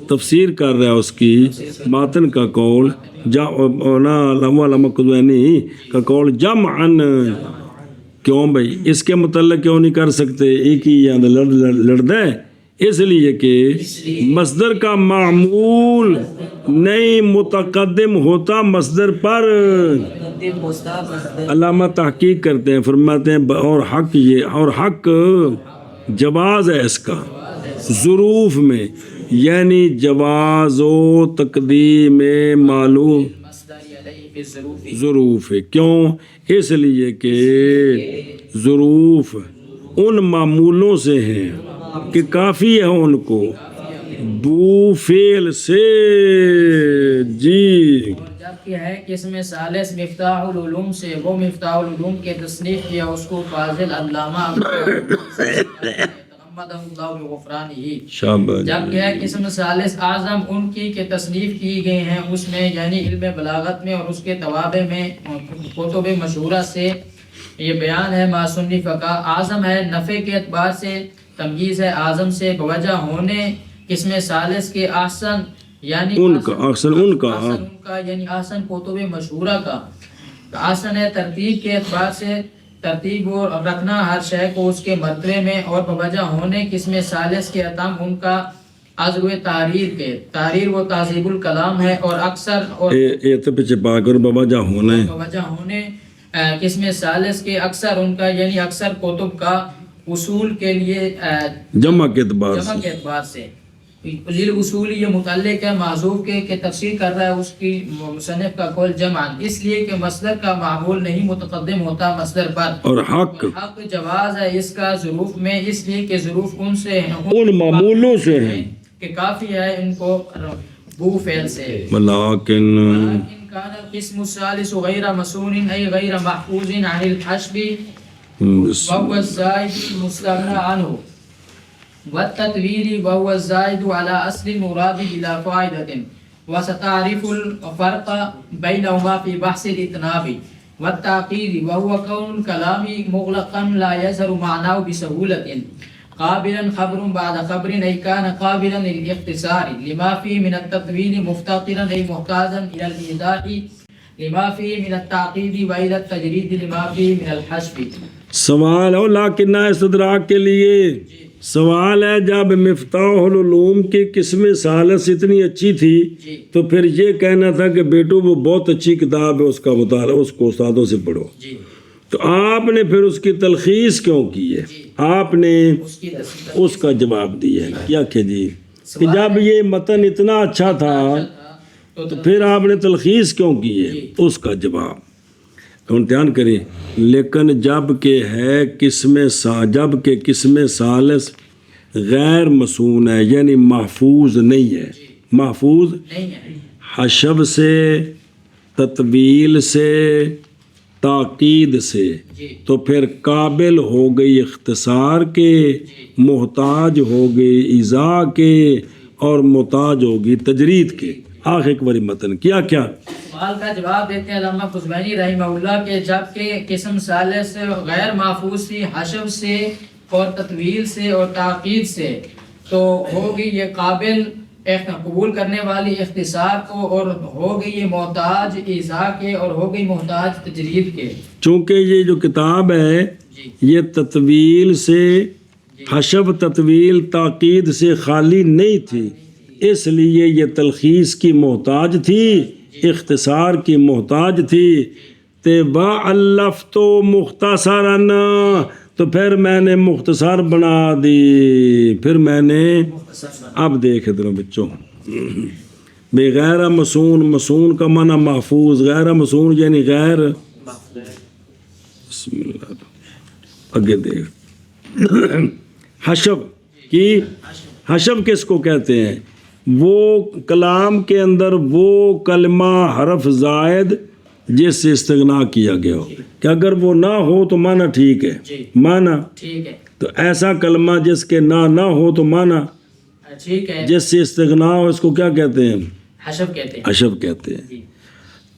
تفسیر کر رہا ہے اس کی، ماتن کا قول کا قول جمعن، کیوں بھائی اس کے متعلق کیوں نہیں کر سکتے؟ ایک ہی یہاں لڑ دے، اس لیے کہ مصدر کا معمول نہیں متقدم ہوتا مصدر پر، علامہ تحقیق کرتے ہیں، فرماتے ہیں اور حق یہ، اور حق جواز ہے اس کا ظروف میں، یعنی جواز و تقدیم معلوم ظروف ہے، کیوں؟ اس لیے کہ ظروف ان معمولوں سے ہیں کہ کافی ہے ان کو بو فعل سے، جی جبکہ ہے قسم ثالث مفتاح العلوم سے، وہ مفتاح العلوم کے تصنیف کیا اس کو فاضل علامہ جبکہ ہے قسم ثالث اعظم ان کی کہ تصنیف کی گئی ہیں اس میں، یعنی علم بلاغت میں اور اس کے توابع میں، کتب مشہورہ سے یہ بیان ہے ما صنف کا، اعظم ہے نفع کے اعتبار سے، تمییز ہے اعظم سے، بوجہ ہونے قسم ثالث کے احسن، یعنی ان کا احسن، ان کا یعنی احسن کتب مشہورہ کا، احسن ہے ترتیب کے اعتبار سے، ترتیب اور رکھنا ہر شے کو اس کے مرتبے میں، اور بوجہ ہونے قسم ثالث کے اتم ان کا عزو تحریر کے، تحریر وہ تہذیب الکلام ہے، اور اکثر اور پیچھے پا کر بوجہ ہونے، بوجہ ہونے قسم ثالث کے اکثر ان کا، یعنی اکثر کتب کا اصول کے لیے جمع کے اعتبار سے لیل اصول یہ متعلق ہے معذوف کے کہ تفسیر کر رہا ہے اس کی مصنف کا قول جمع، اس لیے کہ مصدر کا معمول نہیں متقدم ہوتا مصدر پر، اور حق جواز ہے اس کا ظروف میں، اس لیے کہ ظروف ان سے ہیں، ان معمولوں سے ہیں کہ کافی ہے ان کو بو فعل سے، لیکن كان القسم الثالث غير مسون أي غير محفوظ عن الحشب وهو الزائد المستغنى عنه والتطويل وهو الزائد على أصل المراد بلا فائدة، وستعرف الفرق بينهما في بحث الإطناب والتعقيد، وهو كون الكلام مغلقا لا يظهر معناه بسهولة، قابلا خبر بعد خبر أي كان قابلا للاختصار لما فيه من التطويل، مفتقرا أي محتاجا إلى الإيضاح لما فيه من التعقيد وإلى التجريد لما فيه من الحشف۔ سوال ہو لیکن استدراک کے لیے سوال ہے، جب مفتاح العلوم کی قسم ثالث اتنی اچھی تھی تو پھر یہ کہنا تھا کہ بیٹو وہ بہت اچھی کتاب ہے، اس کا مطالعہ اس کو استادوں سے پڑھو، تو آپ نے پھر اس کی تلخیص کیوں کی ہے؟ آپ نے اس کا جواب دیا ہے کیا کہ جی کہ جب یہ متن اتنا اچھا تھا تو پھر آپ نے تلخیص کیوں کی ہے؟ اس کا جواب امتحان کریں، لیکن جب کہ ہے جب کہ قسم ثالث غیر مسون ہے، یعنی محفوظ نہیں ہے، محفوظ حشب سے، تطویل سے، تاکید سے، تو پھر قابل ہو گئی اختصار کے، محتاج ہو گئی ایضاح کے، اور محتاج ہوگی تجرید کے۔ آخر ایک باری متن کیا سوال کا جواب دیتے ہیں علامہ قزوینی رحمہ اللہ کے، جبکہ قسم ثالث غیر محفوظ تھی حشب سے اور تطویل سے اور تاکید سے، تو ہوگی یہ قابل قبول کرنے والی اختصار کو، اور ہو گئی یہ محتاج ایضاح کے، اور ہو گئی محتاج تجرید کے۔ چونکہ یہ جو کتاب ہے یہ تطویل سے، حشب تطویل تاکید سے خالی نہیں تھی، اس لیے یہ تلخیص کی محتاج تھی، اختصار کی محتاج تھی۔ وَأَلَّفْتُ مُخْتَصَرًا، تو پھر میں نے مختصر بنا دی، پھر میں نے اب دیکھ ادھر بچوں بے غیر مسون، مسون کا معنی محفوظ، غیر مسون یعنی غیر، بسم اللہ آگے دیکھ، حشب کی، حشب کس کو کہتے ہیں؟ وہ کلام کے اندر وہ کلمہ حرف زائد جس سے استغنا کیا گیا ہو، کہ اگر وہ نہ ہو تو معنی ٹھیک ہے، معنی ٹھیک ہے، تو ایسا کلمہ جس کے نہ ہو تو معنی ٹھیک ہے، جس سے استغنا ہو، اس کو کیا کہتے ہیں؟ حشب کہتے ہیں۔ حشب کہتے ہیں۔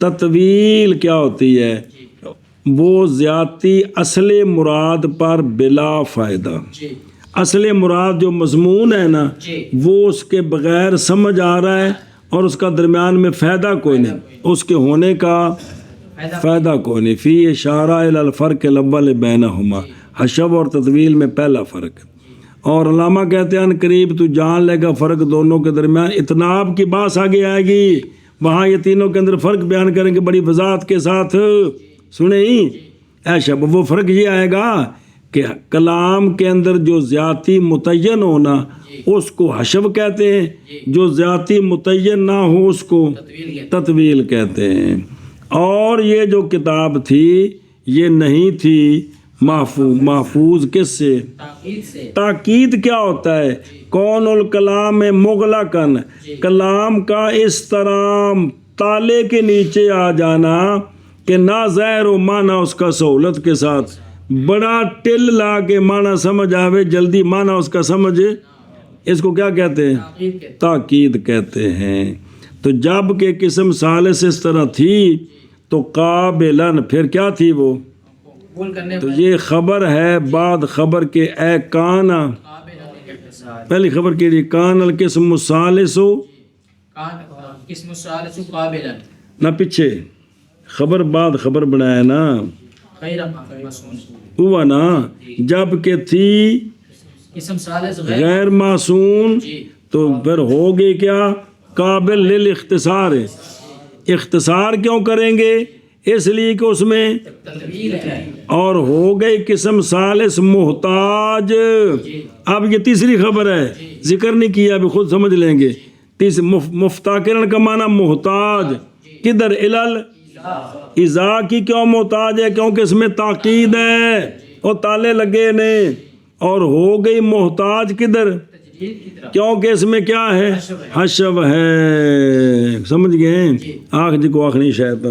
تطویل کیا ہوتی ہے؟ وہ زیادتی اصل مراد پر بلا فائدہ، جی اصل مراد جو مضمون ہے نا جی وہ اس کے بغیر سمجھ آ رہا ہے اور اس کا درمیان میں فائدہ کوئی نہیں، اس کے ہونے کا فائدہ کوئی نہیں۔ فی اشارہ الی الفرق الاول بینہما، حشب اور تطویل میں پہلا فرق۔ اور علامہ کہتے ہیں ان قریب تو جان لے گا فرق دونوں کے درمیان، اتناب کی بات آگے آئے گی، وہاں یہ تینوں کے اندر فرق بیان کریں گے بڑی وضاحت کے ساتھ، سنیں حشب وہ فرق یہ آئے گا کہ کلام کے اندر جو ذاتی متعین ہونا اس کو حشب کہتے ہیں، جو ذاتی متعین نہ ہو اس کو تطویل کہتے ہیں۔ اور یہ جو کتاب تھی یہ نہیں تھی محفوظ کس سے؟ تاکید سے۔ تاکید کیا ہوتا ہے؟ کون الکلام مغلقن، کلام کا اس طرح تالے کے نیچے آ جانا کہ نہ ظاہر و معنی اس کا سہولت کے ساتھ، بڑا ٹل لا کے معنی سمجھ آوے جلدی معنی اس کا سمجھ، اس کو کیا کہتے ہیں؟ تاکید کہتے ہیں۔ تو جب کہ قسم ثالث اس طرح تھی تو قابلن، پھر کیا تھی وہ؟ تو یہ خبر ہے بعد خبر کے، اے کانا، پہلی خبر کے لیے کان القسم الثالث، قسم الثالث قابلا، نہ پیچھے خبر بعد خبر بنایا نا، غیر مسون، ہوا نا، جب کہ تھی قسم ثالث غیر معصون تو پھر ہو گئی کیا؟ قابل للاختصار، اختصار کیوں کریں گے؟ اس لیے کہ اس میں تطویل ہے، اور ہو گئی قسم ثالث محتاج۔ اب یہ تیسری خبر ہے، ذکر نہیں کیا، ابھی خود سمجھ لیں گے۔ مفتاکرن کا معنی محتاج، کدھر؟ الال ازا کی کیوں محتاج ہے؟ کیونکہ اس میں تاکید ہے اور تالے لگے نے، اور ہو گئی محتاج کدھر؟ کیونکہ اس میں کیا ہے؟ حشب ہے، سمجھ گئے؟ آخ جی کو آخری شاید،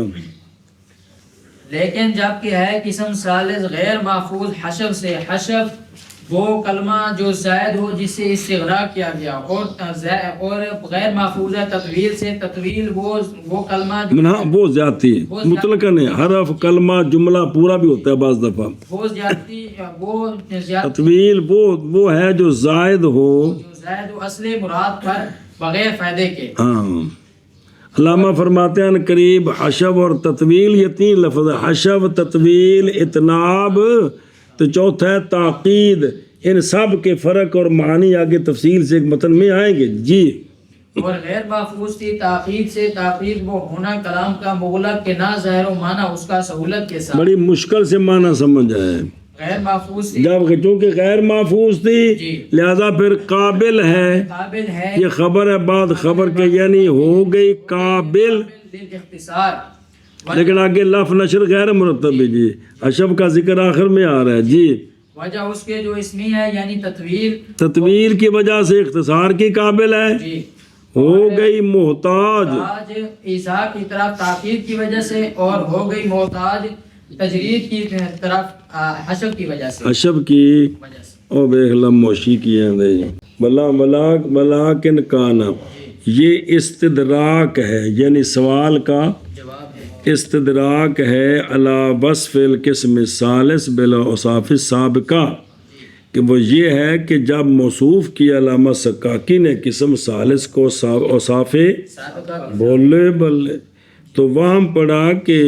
لیکن جب کہ ہے قسم ثالث غیر محفوظ حشب سے، حشب وہ کلمہ جو زائد ہو جس سے استغراق کیا گیا، اور غیر محفوظ ہے تطویل سے، تطویل وہ کلمہ وہ زیادتی ہے، مطلق نہیں، حرف کلمہ جملہ پورا بھی ہوتا ہے بعض دفعہ، وہ زیادتی، وہ تطویل وہ ہے جو زائد ہو، زائد و اصل مراد پر بغیر فائدے کے۔ ہاں، علامہ فرماتے ہیں قریب حشب اور تطویل، یہ تین لفظ، حشب، تطویل، اتناب، تو چوتھا ہے تاکید۔ ان سب کے فرق اور معنی آگے تفصیل سے ایک متن میں آئیں گے جی۔ اور غیر محفوظ تھی تاکید سے، تاکید وہ ہونا کلام کا مغلق کے نہ ظاہر و معنی اس کا سہولت کے ساتھ، بڑی مشکل سے معنی سمجھ آئے، غیر محفوظ تھی، جب چونکہ غیر محفوظ تھی لہذا پھر قابل ہے، قابل ہے، یہ خبر ہے بعد خبر کے، یعنی ہو گئی قابل، اختصار، لیکن آگے لف نشر غیر مرتب ہے جی، حشب کا ذکر آخر میں آ رہا ہے جی۔ وجہ اس کے جو اسمی ہے یعنی تطویل، تطویل کی وجہ سے اختصار کی قابل ہے، جی، ہو گئی محتاج، آج ایسا کی طرف تاکید کی وجہ سے، اور ہو گئی محتاج تجرید کی طرف حشب کی وجہ سے، حشب کی وجہ سے۔ او بیخ لموشی کی ہیں دے بلاکن کانا، یہ استدراک ہے، یعنی سوال کا جواب ہے، استدراک ہے علی وصف القسم الثالث بلا اوصاف سابقہ، کہ وہ یہ ہے کہ جب موصوف کیا علامہ سکاکی نے قسم ثالث کو اوصاف بولے تو وہاں پڑھا کہ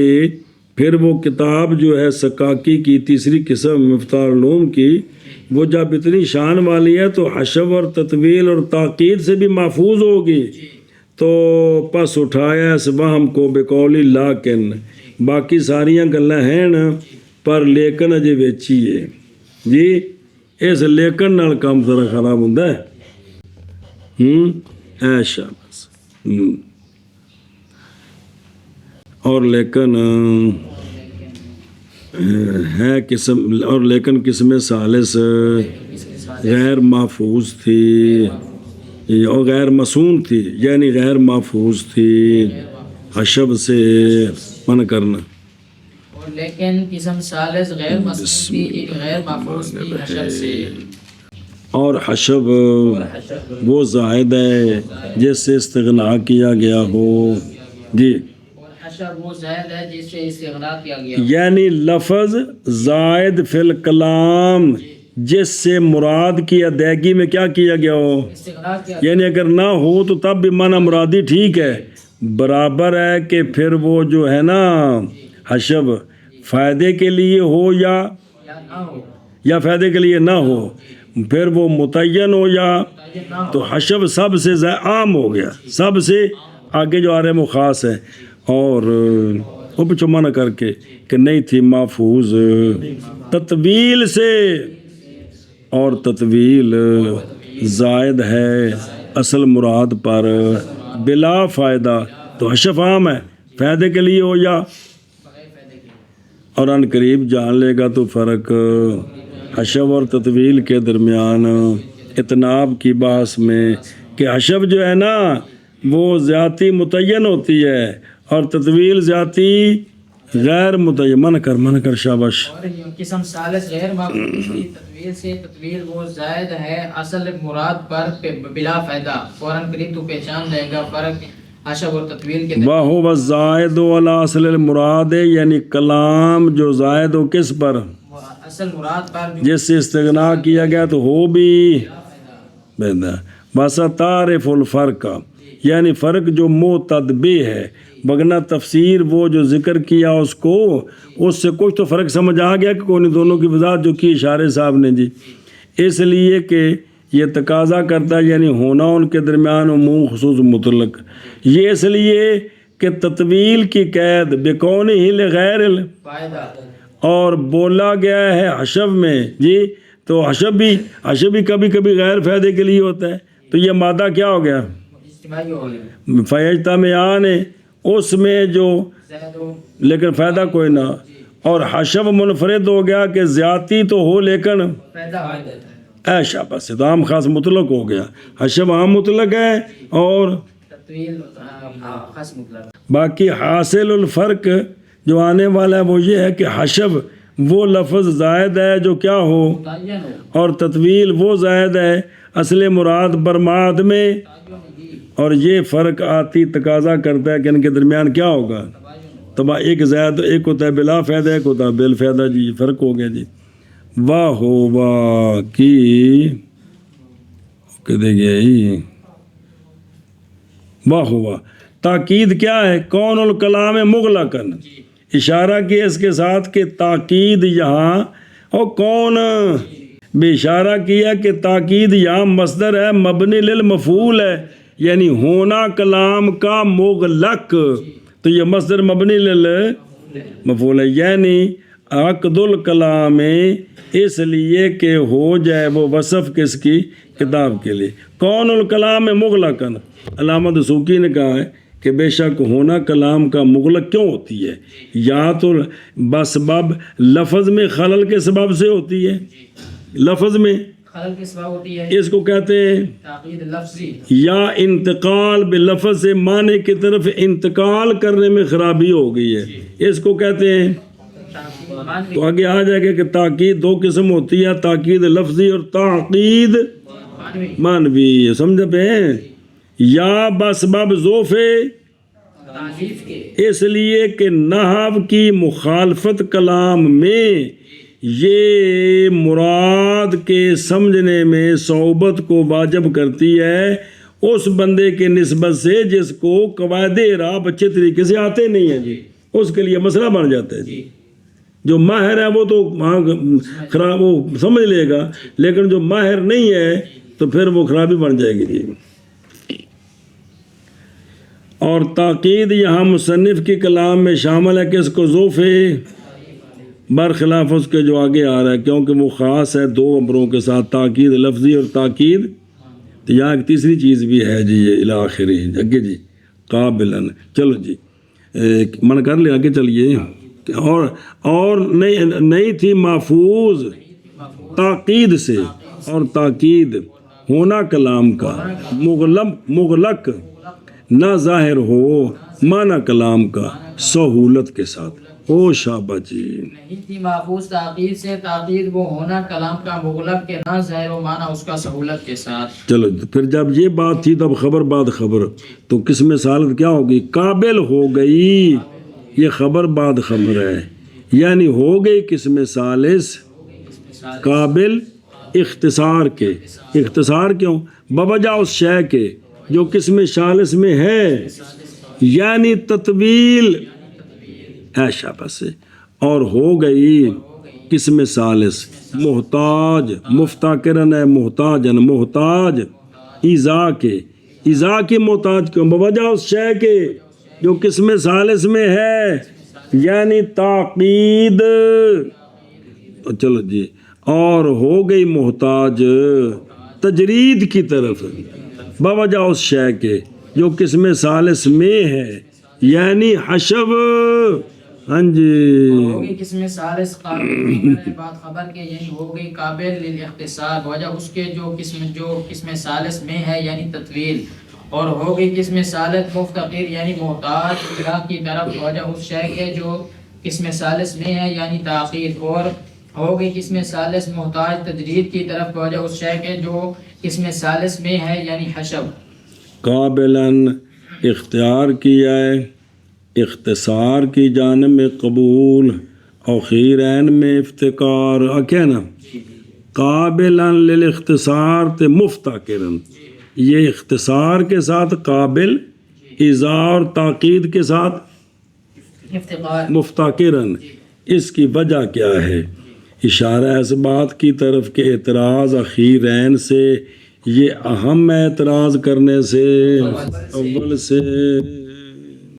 پھر وہ کتاب جو ہے سکاکی کی تیسری قسم مفتاح العلوم کی، وہ جب اتنی شان والی ہے تو حشو اور تطویل اور تاکید سے بھی محفوظ ہوگی. تو پس اٹھایا اس وہم کو بقولی لیکن باقی ساریاں گلاں ہیں نا پر لیکن اجے ویچی ہے جی. اس لیکن نال کام ذرا خراب ہوندا ہے. ایشا بس اور لیکن ہے قسم اور لیکن قسم ثالث غیر محفوظ تھی اور غیر مصون تھی یعنی غیر محفوظ تھی حشب سے من کرنا. اور لیکن قسم ثالث غیر مصون تھی غیر محفوظ تھی حشب سے. اور حشب وہ زائد ہے جس سے استغنا کیا گیا ہو جی. حشب وہ زائد ہے جس سے استغنا کیا گیا یعنی لفظ زائد فی الکلام جس سے مراد کی ادائیگی میں کیا کیا گیا ہو. استغنا کیا یعنی اگر نہ ہو تو تب بھی معنی مرادی ٹھیک ہے. برابر ہے کہ پھر وہ جو ہے نا حشب فائدے کے لیے ہو یا نہ ہو یا فائدے کے لیے نہ ہو. پھر وہ متعین ہو یا نہ ہو. تو حشب سب سے عام ہو گیا. سب سے آگے جو آ رہے ہیں وہ خاص ہے. اور وہ پچھو منع کر کے کہ نہیں تھی محفوظ تطویل سے. اور تطویل زائد ہے اصل مراد پر بلا فائدہ. تو حشف عام ہے فائدے کے لیے ہو یا اور ان قریب جان لے گا تو فرق حشف اور تطویل کے درمیان اتناب کی بحث میں کہ حشف جو ہے نا وہ زیادتی متعین ہوتی ہے اور تطویل زیادتی غیر متعین. من کر شاباش. اور قسم ثالث غیر محفوظ تھی تطویل سے. تطویل وہ زائد ہے اصل مراد پر بلا فائدہ. فوراً قریب تو پہچان لے گا فرق حشب اور تطویل کے. وَهُوَ الزَّائِدُ عَلَىٰ أَصْلِ الْمُرَادِ یعنی کلام جو زائد ہو کس پر اصل مراد پر جس سے استغنا کیا گیا تو ہو بھی بس تعرف الفرق یعنی فرق جو معتدبی ہے. وگرنہ تفسیر وہ جو ذکر کیا اس کو اس سے کچھ تو فرق سمجھ آ گیا کہ کون دونوں کی وضاحت جو کی اشارے صاحب نے جی. اس لیے کہ یہ تقاضا کرتا ہے یعنی ہونا ان کے درمیان عموم خصوص مطلق. یہ اس لیے کہ تطویل کی قید بکون ہی لغیر فائدہ اور بولا گیا ہے حشب میں جی. تو حشب بھی کبھی کبھی غیر فائدے کے لیے ہوتا ہے. تو یہ مادہ کیا ہو گیا اجتماعی ہو گیا فیجتمعان اس میں جو زائد ہو لیکن فائدہ کوئی نہ. اور حشب منفرد ہو گیا کہ زیادتی تو ہو لیکن فائدہ ہو جاتا ہے. ایشا بس تو عام خاص مطلق ہو گیا. حشب عام مطلق ہے اور تطویل خاص مطلق. باقی حاصل الفرق جو آنے والا ہے وہ یہ ہے کہ حشب وہ لفظ زائد ہے جو کیا ہو متعین ہو اور تطویل وہ زائد ہے اصل مراد برماد میں. اور یہ فرق آتی تقاضا کرتا ہے کہ ان کے درمیان کیا ہوگا تبا ایک زائد ایک ہوتا ہے بلا فائدہ ایک ہوتا ہے بل فائدہ جی. یہ فرق ہو گیا جی. واہ ہو واہ کی دے گیا واہ ہو واہ. تاکید کیا ہے کون الکلام مغلقن اشارہ کیا اس کے ساتھ کہ تاکید یہاں اور کون بے اشارہ کیا کہ تاکید یہاں مصدر ہے مبنی للمفعول ہے یعنی ہونا کلام کا مغلق. تو یہ مصدر مبنی للمفعول ہے یعنی عقد الکلام اس لیے کہ ہو جائے وہ وصف کس کی کتاب کے لیے. کون الکلام مغلقن علامہ دسوقی نے کہا ہے کہ بے شک ہونا کلام کا مغلق کیوں ہوتی ہے یا تو بسبب لفظ میں خلل کے سبب سے ہوتی ہے. لفظ میں خلل کے سبب ہوتی ہے اس کو کہتے ہیں تاکید لفظی یا انتقال بلفظ سے معنی کی طرف انتقال کرنے میں خرابی ہو گئی ہے اس کو کہتے ہیں. تو آگے آ جائے گا کہ تاکید دو قسم ہوتی ہے تاکید لفظی اور تاکید معنوی. سمجھ پہ یا بسبب ذوف تعریف کے اس لیے کہ نحو کی مخالفت کلام میں یہ مراد کے سمجھنے میں صعوبت کو واجب کرتی ہے اس بندے کے نسبت سے جس کو قواعد اعراب اچھے طریقے سے آتے نہیں ہیں جی. اس کے لیے مسئلہ بن جاتا ہے جی. جو ماہر ہے وہ تو خراب وہ سمجھ لے گا، لیکن جو ماہر نہیں ہے تو پھر وہ خرابی بن جائے گی۔ اور تاکید یہاں مصنف کی کلام میں شامل ہے کہ اس کو ظوف برخلاف اس کے جو آگے آ رہا ہے، کیونکہ وہ خاص ہے دو امروں کے ساتھ، تاکید لفظی اور تاکید، تو یہاں ایک تیسری چیز بھی ہے جی، یہ الاخری اگے جی قابلاً۔ چلو جی من کر لیں آگے چلیے۔ اور نہیں تھی محفوظ تاکید سے، اور تاکید ہونا کلام کا مغلق نہ ظاہر ہو معنی کلام کا سہولت کے ساتھ۔ او شابہ جی، نہیں تھی محفوظ تاکید سے، تاکید وہ ہونا کلام کا مغلق کے نہ ظاہر و معنی اس کا سہولت کے ساتھ۔ چلو پھر جب یہ بات تھی تب خبر بعد خبر، تو قسم ثالث کیا ہوگی؟ قابل ہو گئی، یہ خبر بعد خبر ہے، یعنی ہو گئی قسم ثالث قابل اختصار کے۔ اختصار کیوں؟ بوجہ اس شے کے جو قسم ثالث میں ہے، یعنی تطویل ہے شابہ سے۔ اور ہو گئی قسم ثالث محتاج، مفتقرن ہے محتاجن، محتاج ایذا کے، ایذا کی محتاج کیوں؟ بوجہ اس شے کے جو قسم ثالث میں ہے، یعنی تاکید۔ چلو جی، اور ہو گئی محتاج تجرید کی طرف بوجہ اس شے کے جو قسم ثالث میں ہے، یعنی حشب۔ ہاں جی، ہو گئی قسم ثالث قابل بات خبر کے، یعنی ہو گئی قابل للاختصار، وجہ اس کے جو قسم ثالث میں ہے یعنی تطویل۔ اور ہو گئی قسم ثالث مفتقر یعنی محتاج اجرا کی طرف، وجہ اس شے کے جو قسم ثالث میں ہے یعنی تاخیر۔ اور ہو گئی قسم ثالث محتاج تجرید کی طرف، وجہ اس شے کے جو قسم ثالث میں ہے یعنی حشب۔ قابلاً اختیار کیا ہے اختصار کی جانب میں قبول، اور خیرین میں افتقار، کیا نا قابلاً للاختصار تے مفتقراً، یہ اختصار کے ساتھ قابل، ایذا اور تاکید کے ساتھ افتقار مفتقراً۔ اس کی وجہ کیا ہے؟ اشارہ اس بات کی طرف کہ اعتراض اخیرین سے یہ اہم ہے اعتراض کرنے سے اول سے۔